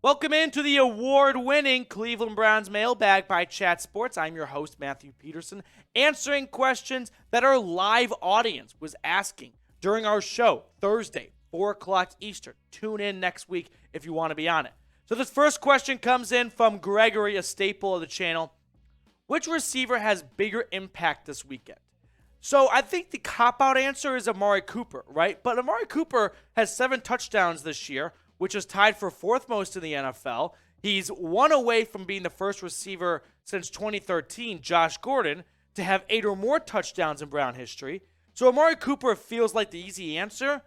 Welcome into the award-winning Cleveland Browns Mailbag by Chat Sports. I'm your host, Matthew Peterson, answering questions that our live audience was asking during our show, Thursday, 4 o'clock Eastern. Tune in next week if you want to be on it. So this first question comes in from Gregory, a staple of the channel. Which receiver has bigger impact this weekend? So I think the cop-out answer is Amari Cooper, right? But Amari Cooper has 7 touchdowns this year, which is tied for 4th most in the NFL. He's one away from being the first receiver since 2013, Josh Gordon, to have 8 or more touchdowns in Brown history. So Amari Cooper feels like the easy answer.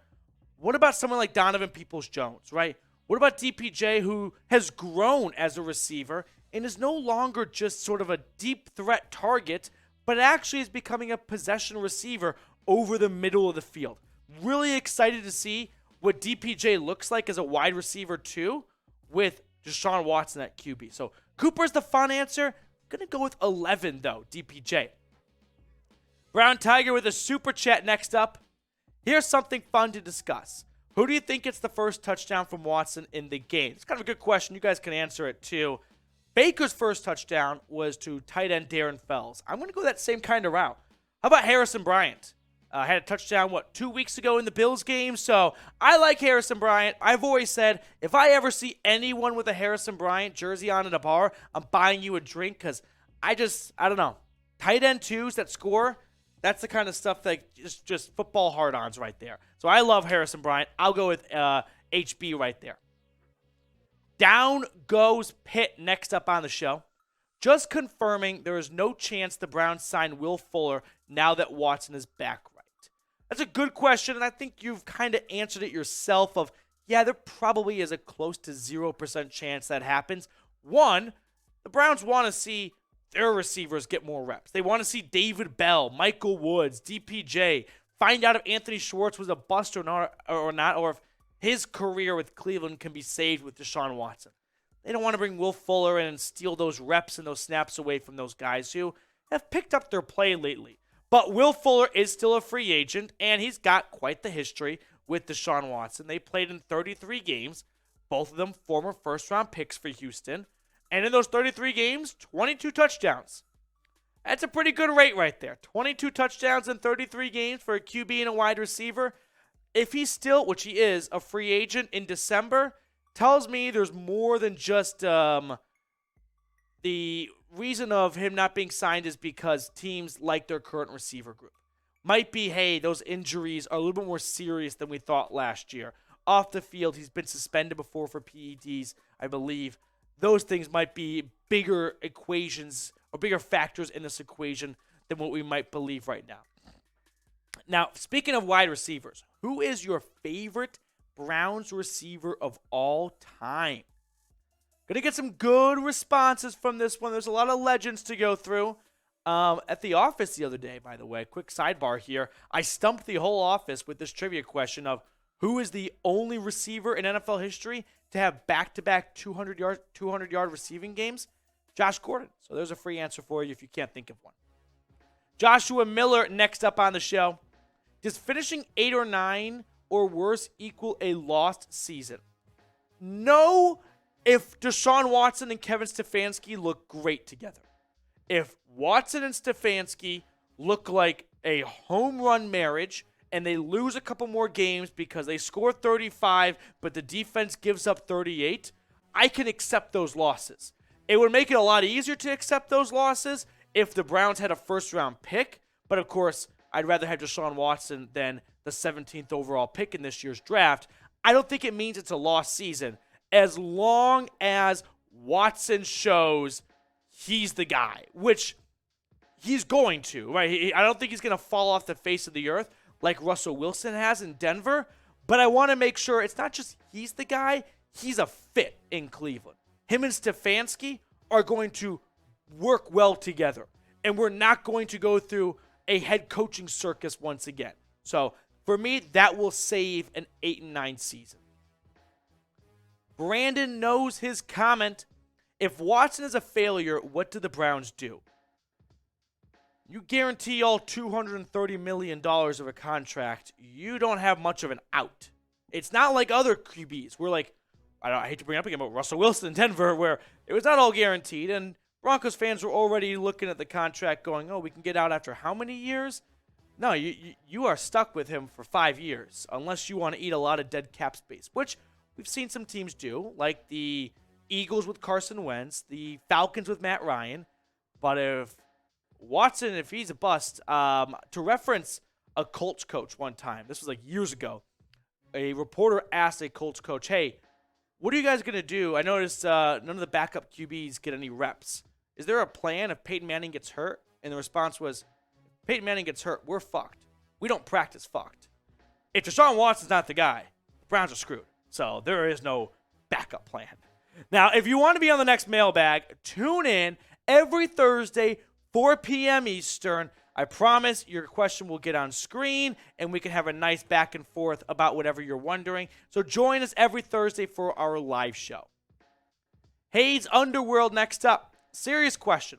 What about someone like Donovan Peoples-Jones, right? What about DPJ, who has grown as a receiver and is no longer just sort of a deep threat target, but actually is becoming a possession receiver over the middle of the field? Really excited to see what DPJ looks like as a wide receiver too, with Deshaun Watson at QB. So Cooper's the fun answer. I'm going to go with 11 though, DPJ. Brown Tiger with a super chat next up. Here's something fun to discuss. Who do you think gets the first touchdown from Watson in the game? It's kind of a good question. You guys can answer it too. Baker's first touchdown was to tight end Darren Fells. I'm going to go that same kind of route. How about Harrison Bryant? Had a touchdown, 2 weeks ago in the Bills game? So I like Harrison Bryant. I've always said, if I ever see anyone with a Harrison Bryant jersey on in a bar, I'm buying you a drink, because I don't know. Tight end twos that score, that's the kind of stuff that just football hard-ons right there. So I love Harrison Bryant. I'll go with HB right there. Down goes Pitt next up on the show. Just confirming there is no chance the Browns sign Will Fuller now that Watson is back right. That's a good question, and I think you've kind of answered it yourself of, yeah, there probably is a close to 0% chance that happens. One, the Browns want to see their receivers get more reps. They want to see David Bell, Michael Woods, DPJ, find out if Anthony Schwartz was a bust or not, or if his career with Cleveland can be saved with Deshaun Watson. They don't want to bring Will Fuller in and steal those reps and those snaps away from those guys who have picked up their play lately. But Will Fuller is still a free agent, and he's got quite the history with Deshaun Watson. They played in 33 games, both of them former first-round picks for Houston. And in those 33 games, 22 touchdowns. That's a pretty good rate right there. 22 touchdowns in 33 games for a QB and a wide receiver. If he's still, which he is, a free agent in December, tells me there's more than just the reason of him not being signed is because teams like their current receiver group. Might be, hey, those injuries are a little bit more serious than we thought last year. Off the field, he's been suspended before for PEDs, I believe. Those things might be bigger equations or bigger factors in this equation than what we might believe right now. Now, speaking of wide receivers, who is your favorite Browns receiver of all time? Gonna get some good responses from this one. There's a lot of legends to go through. At the office the other day, by the way, quick sidebar here, I stumped the whole office with this trivia question of who is the only receiver in NFL history to have back-to-back 200-yard receiving games? Josh Gordon. So there's a free answer for you if you can't think of one. Joshua Miller next up on the show. Does finishing 8 or 9 or worse equal a lost season? No, if Deshaun Watson and Kevin Stefanski look great together. If Watson and Stefanski look like a home run marriage and they lose a couple more games because they score 35 but the defense gives up 38, I can accept those losses. It would make it a lot easier to accept those losses if the Browns had a first-round pick, but of course, I'd rather have Deshaun Watson than the 17th overall pick in this year's draft. I don't think it means it's a lost season as long as Watson shows he's the guy, which he's going to, right? I don't think he's going to fall off the face of the earth like Russell Wilson has in Denver, but I want to make sure it's not just he's the guy, he's a fit in Cleveland. Him and Stefanski are going to work well together, and we're not going to go through a head coaching circus once again. So for me, that will save an 8-9 season. Brandon knows his comment. If Watson is a failure, what do the Browns do? You guarantee all $230 million of a contract, you don't have much of an out. It's not like other QBs. We're like, I hate to bring it up again, but Russell Wilson in Denver, where it was not all guaranteed, and Broncos fans were already looking at the contract going, oh, we can get out after how many years? No, you are stuck with him for 5 years, unless you want to eat a lot of dead cap space, which we've seen some teams do, like the Eagles with Carson Wentz, the Falcons with Matt Ryan. But if Watson, if he's a bust, to reference a Colts coach one time, this was like years ago, a reporter asked a Colts coach, hey, what are you guys going to do? I noticed none of the backup QBs get any reps. Is there a plan if Peyton Manning gets hurt? And the response was, if Peyton Manning gets hurt, we're fucked. We don't practice fucked. If Deshaun Watson's not the guy, the Browns are screwed. So there is no backup plan. Now, if you want to be on the next mailbag, tune in every Thursday, 4 p.m. Eastern. I promise your question will get on screen, and we can have a nice back and forth about whatever you're wondering. So join us every Thursday for our live show. Hayes Underworld next up. Serious question.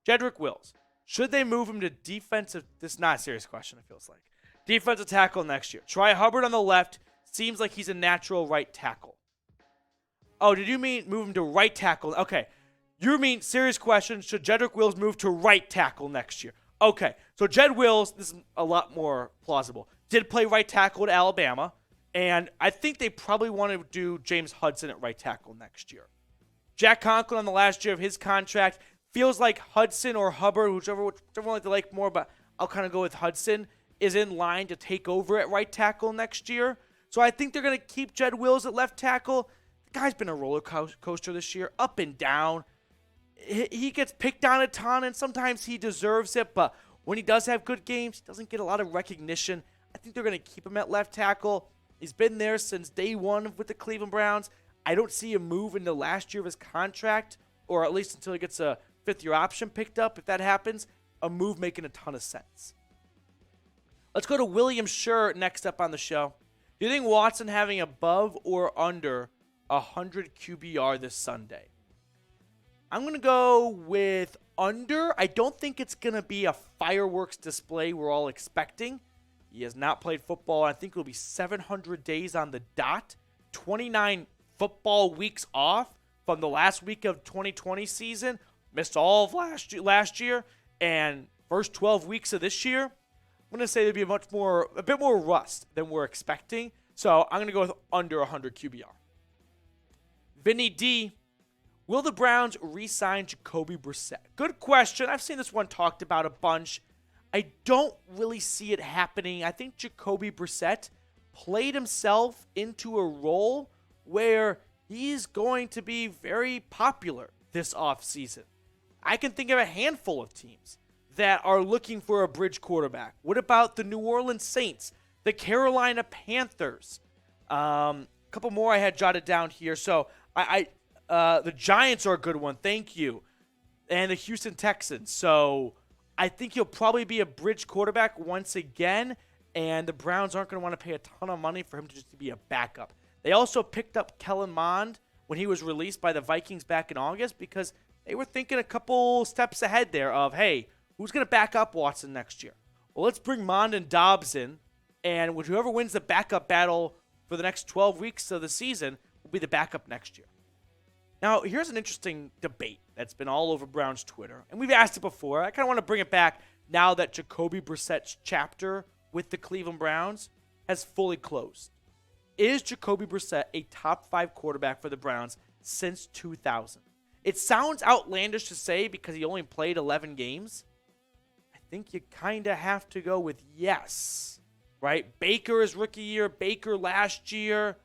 Jedrick Wills. Should they move him to defensive? This is not a serious question, it feels like. Defensive tackle next year. Try Hubbard on the left. Seems like he's a natural right tackle. Oh, did you mean move him to right tackle? Okay. You mean, serious question, should Jedrick Wills move to right tackle next year? Okay. So Jed Wills, this is a lot more plausible, did play right tackle at Alabama, and I think they probably want to do James Hudson at right tackle next year. Jack Conklin on the last year of his contract. Feels like Hudson or Hubbard, whichever one they like more, but I'll kind of go with Hudson, is in line to take over at right tackle next year. So I think they're going to keep Jed Wills at left tackle. The guy's been a roller coaster this year, up and down. He gets picked on a ton, and sometimes he deserves it, but when he does have good games, he doesn't get a lot of recognition. I think they're going to keep him at left tackle. He's been there since day one with the Cleveland Browns. I don't see a move in the last year of his contract, or at least until he gets a fifth-year option picked up. If that happens, a move making a ton of sense. Let's go to William Schur next up on the show. Do you think Watson having above or under 100 QBR this Sunday? I'm going to go with under. I don't think it's going to be a fireworks display we're all expecting. He has not played football. I think it will be 700 days on the dot. 29 football weeks off from the last week of 2020 season. Missed all of last year. And first 12 weeks of this year. I'm going to say there'd be a bit more rust than we're expecting. So I'm going to go with under 100 QBR. Vinny D. Will the Browns re-sign Jacoby Brissett? Good question. I've seen this one talked about a bunch. I don't really see it happening. I think Jacoby Brissett played himself into a role where he's going to be very popular this offseason. I can think of a handful of teams that are looking for a bridge quarterback. What about the New Orleans Saints, the Carolina Panthers? A couple more I had jotted down here. So the Giants are a good one. Thank you. And the Houston Texans. So I think he'll probably be a bridge quarterback once again. And the Browns aren't going to want to pay a ton of money for him to just be a backup. They also picked up Kellen Mond when he was released by the Vikings back in August because they were thinking a couple steps ahead there of, hey, who's going to back up Watson next year? Well, let's bring Mond and Dobbs in. And whoever wins the backup battle for the next 12 weeks of the season will be the backup next year. Now, here's an interesting debate that's been all over Browns Twitter. And we've asked it before. I kind of want to bring it back now that Jacoby Brissett's chapter with the Cleveland Browns has fully closed. Is Jacoby Brissett a top 5 quarterback for the Browns since 2000? It sounds outlandish to say because he only played 11 games. I think you kind of have to go with yes, right? Baker is rookie year, Baker last year.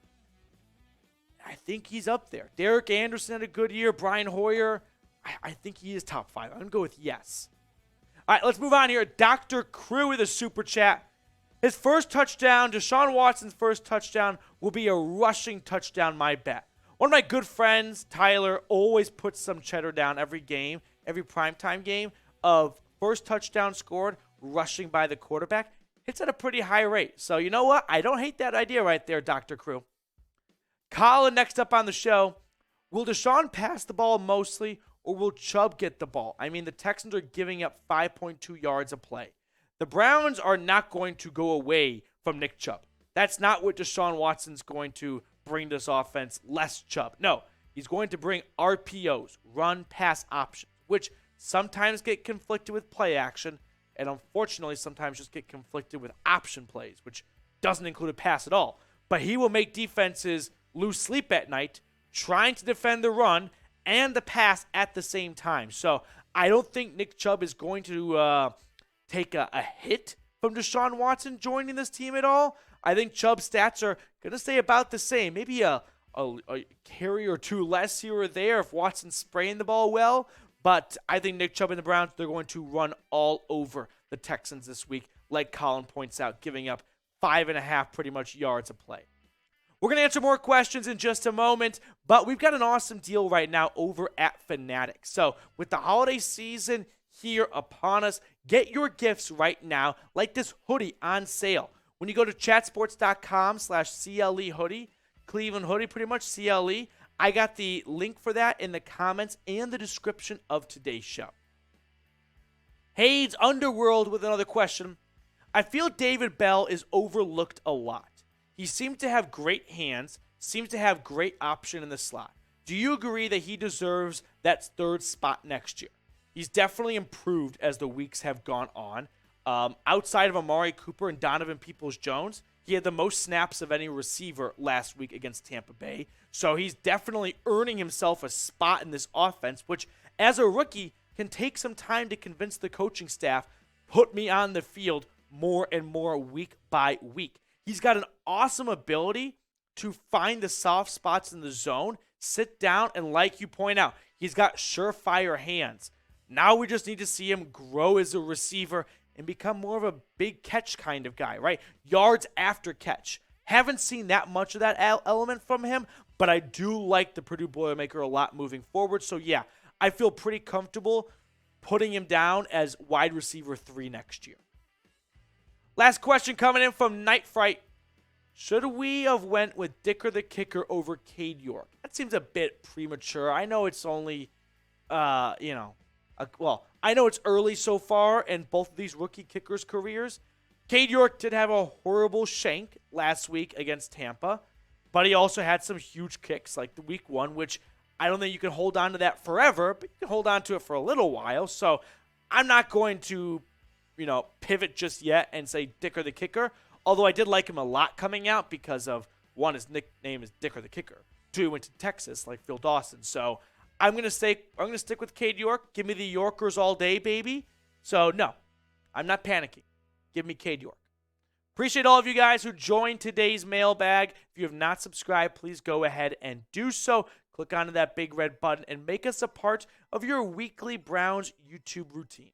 I think he's up there. Derek Anderson had a good year. Brian Hoyer, I think he is top 5. I'm going to go with yes. All right, let's move on here. Dr. Crew with a super chat. His first touchdown, Deshaun Watson's first touchdown, will be a rushing touchdown, my bet. One of my good friends, Tyler, always puts some cheddar down every game, every primetime game, of first touchdown scored, rushing by the quarterback. Hits at a pretty high rate. So you know what? I don't hate that idea right there, Dr. Crew. Colin next up on the show. Will Deshaun pass the ball mostly, or will Chubb get the ball? I mean, the Texans are giving up 5.2 yards a play. The Browns are not going to go away from Nick Chubb. That's not what Deshaun Watson's going to bring this offense less Chubb. No, he's going to bring RPOs, run pass options, which sometimes get conflicted with play action, and unfortunately sometimes just get conflicted with option plays, which doesn't include a pass at all. But he will make defenses lose sleep at night trying to defend the run and the pass at the same time. So I don't think Nick Chubb is going to take a hit from Deshaun Watson joining this team at all. I think Chubb's stats are going to stay about the same. Maybe a carry or two less here or there if Watson's spraying the ball well. But I think Nick Chubb and the Browns, they're going to run all over the Texans this week, like Colin points out, giving up 5.5 pretty much yards a play. We're going to answer more questions in just a moment, but we've got an awesome deal right now over at Fanatics. So with the holiday season here upon us, get your gifts right now, like this hoodie on sale. When you go to chatsports.com/CLE hoodie, Cleveland hoodie, pretty much CLE, I got the link for that in the comments and the description of today's show. Hayes Underworld with another question. I feel David Bell is overlooked a lot. He seems to have great hands, seems to have great option in the slot. Do you agree that he deserves that third spot next year? He's definitely improved as the weeks have gone on. Outside of Amari Cooper and Donovan Peoples-Jones, he had the most snaps of any receiver last week against Tampa Bay. So he's definitely earning himself a spot in this offense, which as a rookie can take some time to convince the coaching staff, put me on the field more and more week by week. He's got an awesome ability to find the soft spots in the zone, sit down, and like you point out, he's got surefire hands. Now we just need to see him grow as a receiver and become more of a big catch kind of guy, right? Yards after catch. Haven't seen that much of that element from him, but I do like the Purdue Boilermaker a lot moving forward. So yeah, I feel pretty comfortable putting him down as wide receiver 3 next year. Last question coming in from Night Fright. Should we have went with Dicker the Kicker over Cade York? That seems a bit premature. I know it's only, I know it's early so far in both of these rookie kickers' careers. Cade York did have a horrible shank last week against Tampa, but he also had some huge kicks like the week 1, which I don't think you can hold on to that forever, but you can hold on to it for a little while. So I'm not going to pivot just yet and say Dicker the Kicker, although I did like him a lot coming out because of, 1, his nickname is Dicker the Kicker. 2, he went to Texas like Phil Dawson. So I'm going to stick with Cade York. Give me the Yorkers all day, baby. So no, I'm not panicking. Give me Cade York. Appreciate all of you guys who joined today's mailbag. If you have not subscribed, please go ahead and do so. Click onto that big red button and make us a part of your weekly Browns YouTube routine.